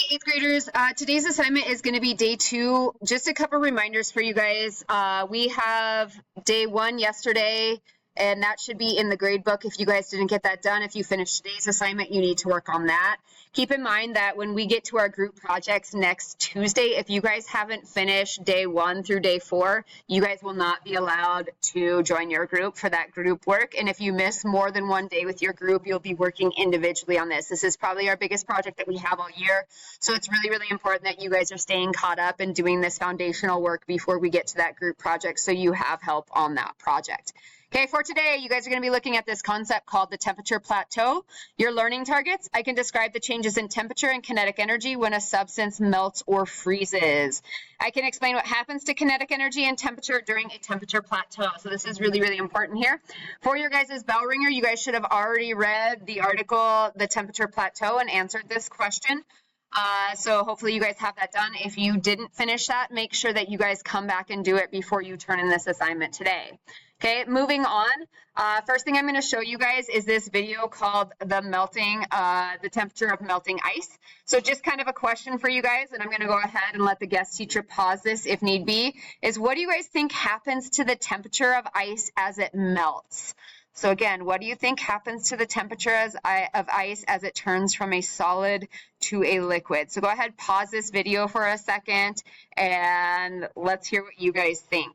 Hey, 8th graders, today's assignment is going to be day 2. Just a couple reminders for you guys. We have day 1 yesterday, and that should be in the grade book if you guys didn't get that done. If you finished today's assignment, you need to work on that. Keep in mind that when we get to our group projects next Tuesday, if you guys haven't finished day 1 through day 4, you guys will not be allowed to join your group for that group work. And if you miss more than one day with your group, you'll be working individually on this. This is probably our biggest project that we have all year. So it's really, really important that you guys are staying caught up and doing this foundational work before we get to that group project so you have help on that project. Okay, for today, you guys are going to be looking at this concept called the temperature plateau. Your learning targets, I can describe the changes in temperature and kinetic energy when a substance melts or freezes. I can explain what happens to kinetic energy and temperature during a temperature plateau. So this is really, really important here. For your guys' bell ringer, you guys should have already read the article, The Temperature Plateau, and answered this question. So hopefully you guys have that done. If you didn't finish that, make sure that you guys come back and do it before you turn in this assignment today. Okay, moving on. First thing I'm going to show you guys is this video called the temperature of melting ice. So just kind of a question for you guys, and I'm going to go ahead and let the guest teacher pause this if need be, is what do you guys think happens to the temperature of ice as it melts? So again, what do you think happens to the temperature of ice as it turns from a solid to a liquid? So go ahead, pause this video for a second, and let's hear what you guys think.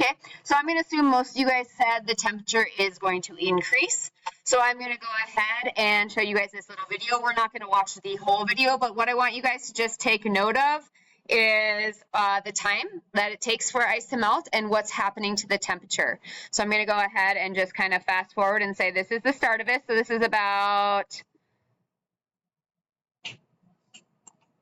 Okay, so I'm going to assume most of you guys said the temperature is going to increase. So I'm going to go ahead and show you guys this little video. We're not going to watch the whole video, but what I want you guys to just take note of is the time that it takes for ice to melt and what's happening to the temperature. So I'm going to go ahead and just kind of fast forward and say this is the start of it. So this is about,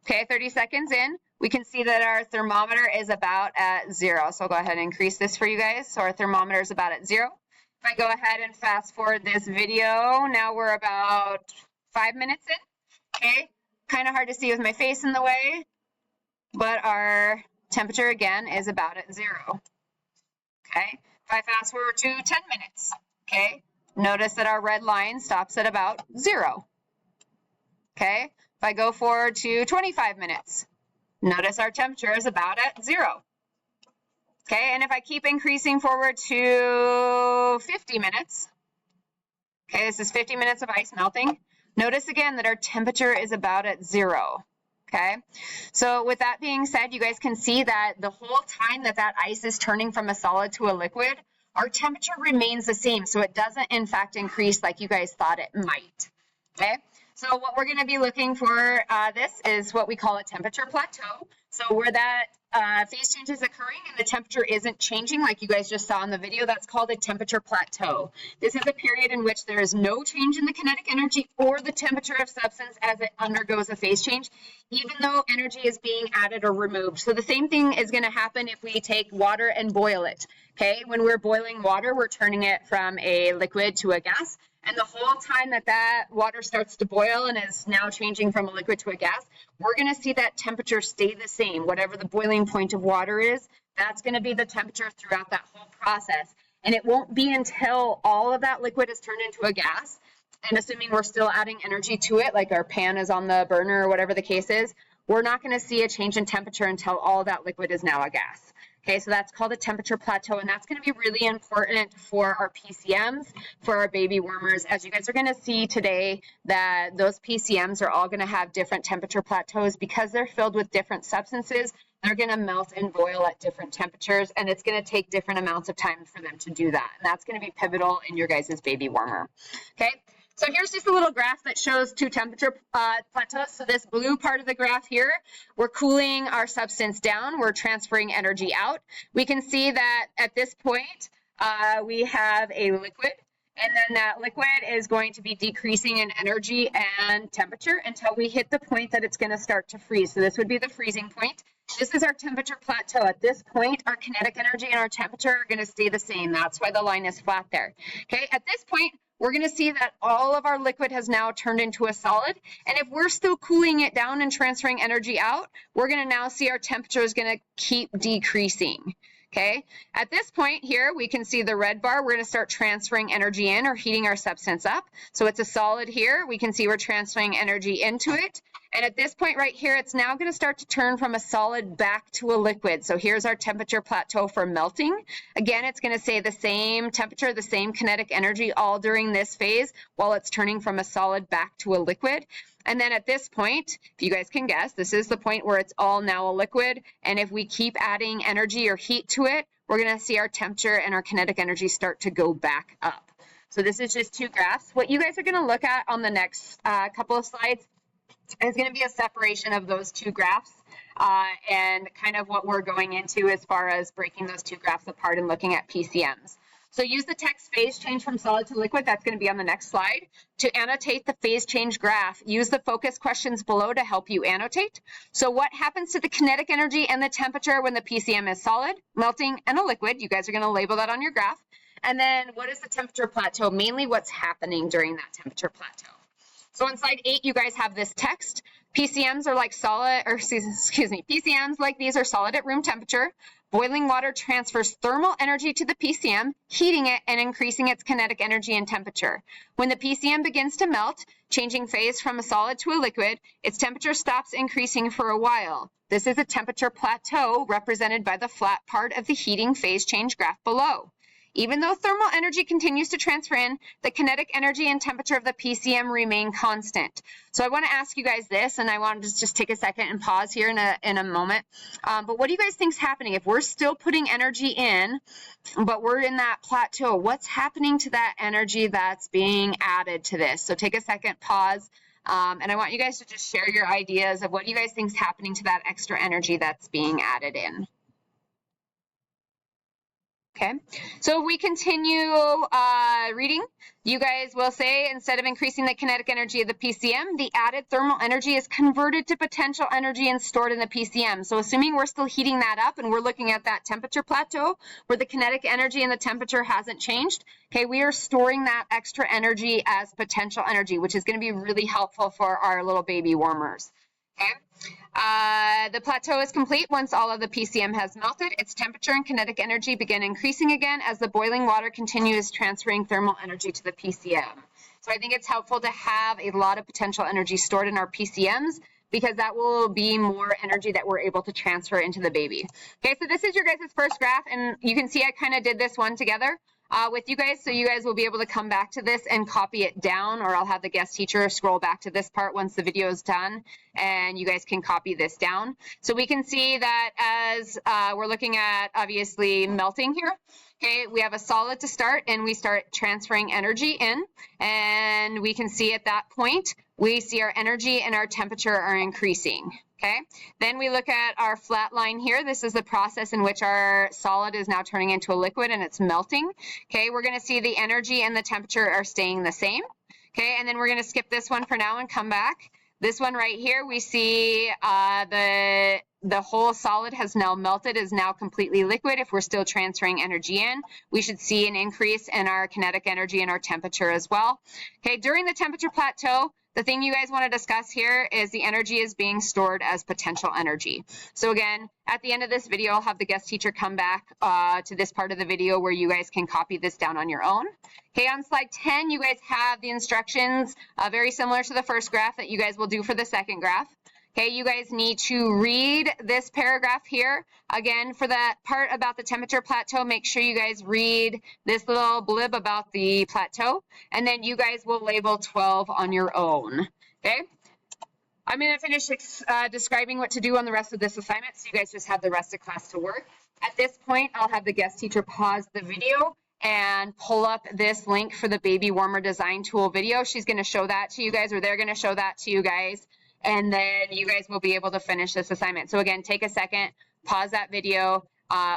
30 seconds in. We can see that our thermometer is about at 0. So I'll go ahead and increase this for you guys. So our thermometer is about at 0. If I go ahead and fast forward this video, now we're about 5 minutes in. Okay, kind of hard to see with my face in the way, but our temperature again is about at 0. Okay, if I fast forward to 10 minutes, okay, notice that our red line stops at about 0. Okay, if I go forward to 25 minutes, notice our temperature is about at 0. Okay, and if I keep increasing forward to 50 minutes, okay, this is 50 minutes of ice melting. Notice again that our temperature is about at 0. Okay, so with that being said, you guys can see that the whole time that ice is turning from a solid to a liquid, our temperature remains the same. So it doesn't, in fact, increase like you guys thought it might. Okay, so what we're going to be looking for this is what we call a temperature plateau. So where that phase change is occurring and the temperature isn't changing like you guys just saw in the video, that's called a temperature plateau. This is a period in which there is no change in the kinetic energy or the temperature of substance as it undergoes a phase change, even though energy is being added or removed. So the same thing is going to happen if we take water and boil it. Okay, when we're boiling water, we're turning it from a liquid to a gas. And the whole time that water starts to boil and is now changing from a liquid to a gas, we're going to see that temperature stay the same. Whatever the boiling point of water is, that's going to be the temperature throughout that whole process. And it won't be until all of that liquid is turned into a gas, and assuming we're still adding energy to it, like our pan is on the burner or whatever the case is, we're not going to see a change in temperature until all that liquid is now a gas. Okay, so that's called a temperature plateau, and that's going to be really important for our PCMs, for our baby warmers. As you guys are going to see today, that those PCMs are all going to have different temperature plateaus because they're filled with different substances. They're going to melt and boil at different temperatures, and it's going to take different amounts of time for them to do that. And that's going to be pivotal in your guys' baby warmer. Okay. So here's just a little graph that shows 2 temperature plateaus. So this blue part of the graph here, we're cooling our substance down. We're transferring energy out. We can see that at this point, we have a liquid. And then that liquid is going to be decreasing in energy and temperature until we hit the point that it's going to start to freeze. So this would be the freezing point. This is our temperature plateau. At this point, our kinetic energy and our temperature are going to stay the same. That's why the line is flat there. Okay, at this point, we're going to see that all of our liquid has now turned into a solid. And if we're still cooling it down and transferring energy out, we're going to now see our temperature is going to keep decreasing. Okay, at this point here, we can see the red bar. We're going to start transferring energy in or heating our substance up. So it's a solid here. We can see we're transferring energy into it. And at this point right here, it's now going to start to turn from a solid back to a liquid. So here's our temperature plateau for melting. Again, it's going to stay the same temperature, the same kinetic energy all during this phase while it's turning from a solid back to a liquid. And then at this point, if you guys can guess, this is the point where it's all now a liquid. And if we keep adding energy or heat to it, we're going to see our temperature and our kinetic energy start to go back up. So this is just two graphs. What you guys are going to look at on the next couple of slides is going to be a separation of those two graphs and kind of what we're going into as far as breaking those two graphs apart and looking at PCMs. So use the text phase change from solid to liquid. That's going to be on the next slide. To annotate the phase change graph, use the focus questions below to help you annotate. So what happens to the kinetic energy and the temperature when the PCM is solid, melting, and a liquid? You guys are going to label that on your graph. And then what is the temperature plateau? Mainly what's happening during that temperature plateau. So on slide 8, you guys have this text. PCMs are like solid, or excuse me, PCMs like these are solid at room temperature. Boiling water transfers thermal energy to the PCM, heating it and increasing its kinetic energy and temperature. When the PCM begins to melt, changing phase from a solid to a liquid, its temperature stops increasing for a while. This is a temperature plateau represented by the flat part of the heating phase change graph below. Even though thermal energy continues to transfer in, the kinetic energy and temperature of the PCM remain constant. So I want to ask you guys this, and I want to just take a second and pause here in a moment. But what do you guys think is happening? If we're still putting energy in, but we're in that plateau, what's happening to that energy that's being added to this? So take a second, pause, and I want you guys to just share your ideas of what you guys think is happening to that extra energy that's being added in. Okay, so if we continue reading, you guys will say instead of increasing the kinetic energy of the PCM, the added thermal energy is converted to potential energy and stored in the PCM. So assuming we're still heating that up and we're looking at that temperature plateau where the kinetic energy and the temperature hasn't changed, okay, we are storing that extra energy as potential energy, which is going to be really helpful for our little baby warmers. Okay. The plateau is complete once all of the PCM has melted. Its temperature and kinetic energy begin increasing again as the boiling water continues transferring thermal energy to the PCM. So I think it's helpful to have a lot of potential energy stored in our PCMs because that will be more energy that we're able to transfer into the baby. Okay, so this is your guys' first graph, and you can see I kind of did this one together with you guys, so you guys will be able to come back to this and copy it down, or I'll have the guest teacher scroll back to this part once the video is done, and you guys can copy this down. So we can see that as we're looking at, obviously, melting here. Okay, we have a solid to start, and we start transferring energy in, and we can see at that point, we see our energy and our temperature are increasing. Okay, then we look at our flat line here. This is the process in which our solid is now turning into a liquid and it's melting. Okay, we're going to see the energy and the temperature are staying the same. Okay, and then we're going to skip this one for now and come back. This one right here, we see the whole solid has now melted, is now completely liquid. If we're still transferring energy in, we should see an increase in our kinetic energy and our temperature as well. Okay, during the temperature plateau, the thing you guys want to discuss here is the energy is being stored as potential energy. So again, at the end of this video, I'll have the guest teacher come back to this part of the video where you guys can copy this down on your own. Okay, on slide 10, you guys have the instructions very similar to the first graph that you guys will do for the second graph. Okay, you guys need to read this paragraph here. Again, for that part about the temperature plateau, make sure you guys read this little blib about the plateau, and then you guys will label 12 on your own. Okay, I'm going to finish describing what to do on the rest of this assignment, so you guys just have the rest of class to work. At this point, I'll have the guest teacher pause the video and pull up this link for the baby warmer design tool video. She's going to show that to you guys, or they're going to show that to you guys. And then you guys will be able to finish this assignment. So again, take a second, pause that video,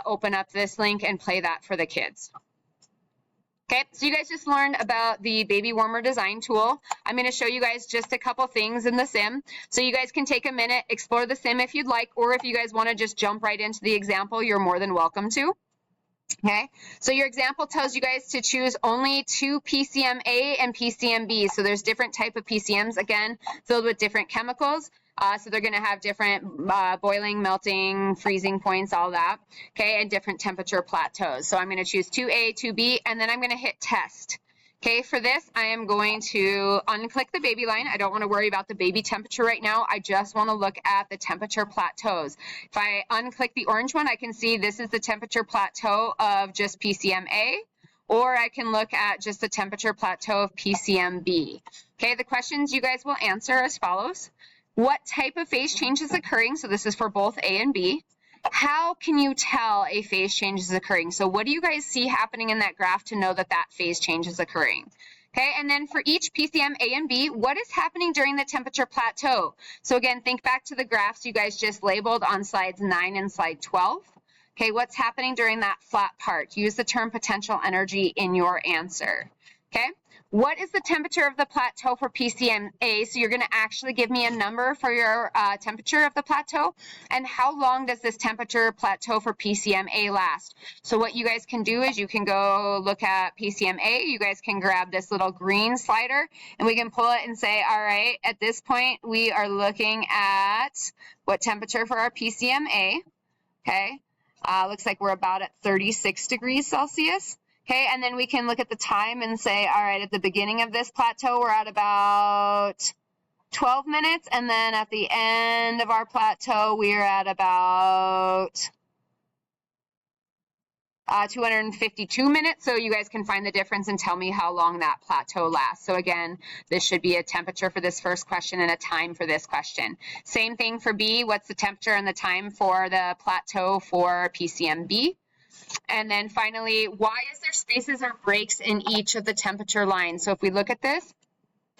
open up this link and play that for the kids. Okay, so you guys just learned about the baby warmer design tool. I'm going to show you guys just a couple things in the sim. So you guys can take a minute, explore the sim if you'd like, or if you guys want to just jump right into the example, you're more than welcome to. Okay, so your example tells you guys to choose only 2 PCM A and PCM B. So there's different type of PCMs, again, filled with different chemicals. So they're going to have different boiling, melting, freezing points, all that, okay, and different temperature plateaus. So I'm going to choose 2A, 2B, and then I'm going to hit test. Okay, for this, I am going to unclick the baby line. I don't want to worry about the baby temperature right now. I just want to look at the temperature plateaus. If I unclick the orange one, I can see this is the temperature plateau of just PCMA, or I can look at just the temperature plateau of PCMB. Okay, the questions you guys will answer as follows. What type of phase change is occurring? So this is for both A and B. How can you tell a phase change is occurring? So what do you guys see happening in that graph to know that that phase change is occurring? Okay, and then for each PCM A and B, what is happening during the temperature plateau? So again, think back to the graphs you guys just labeled on slides 9 and slide 12. Okay, what's happening during that flat part? Use the term potential energy in your answer. Okay, what is the temperature of the plateau for PCMA? So you're going to actually give me a number for your temperature of the plateau. And how long does this temperature plateau for PCMA last? So what you guys can do is you can go look at PCMA. You guys can grab this little green slider and we can pull it and say, all right, at this point, we are looking at what temperature for our PCMA. Okay, looks like we're about at 36 degrees Celsius. Okay, and then we can look at the time and say, all right, at the beginning of this plateau, we're at about 12 minutes. And then at the end of our plateau, we're at about 252 minutes. So you guys can find the difference and tell me how long that plateau lasts. So again, this should be a temperature for this first question and a time for this question. Same thing for B. What's the temperature and the time for the plateau for PCMB? And then finally, why is there spaces or breaks in each of the temperature lines? So if we look at this,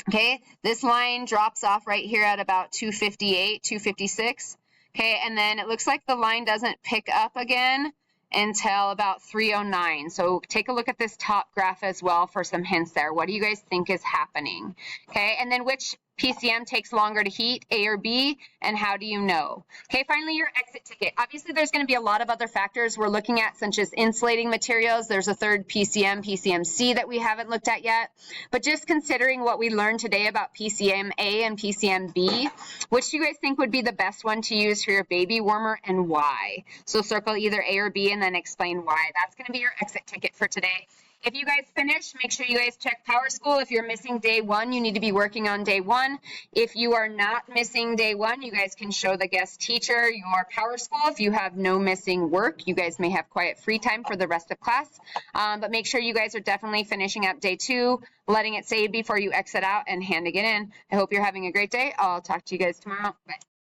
okay, this line drops off right here at about 258, 256. Okay, and then it looks like the line doesn't pick up again until about 309. So take a look at this top graph as well for some hints there. What do you guys think is happening? Okay, and then which PCM takes longer to heat, A or B, and how do you know? Okay, finally, your exit ticket. Obviously, there's going to be a lot of other factors we're looking at, such as insulating materials. There's a third PCM, PCMC that we haven't looked at yet. But just considering what we learned today about PCMA and PCMB, which do you guys think would be the best one to use for your baby warmer and why? So circle either A or B and then explain why. That's going to be your exit ticket for today. If you guys finish, make sure you guys check Power School. If you're missing day one, you need to be working on day one. If you are not missing day one, you guys can show the guest teacher your Power School. If you have no missing work, you guys may have quiet free time for the rest of class. But make sure you guys are definitely finishing up day two, letting it save before you exit out and handing it in. I hope you're having a great day. I'll talk to you guys tomorrow. Bye.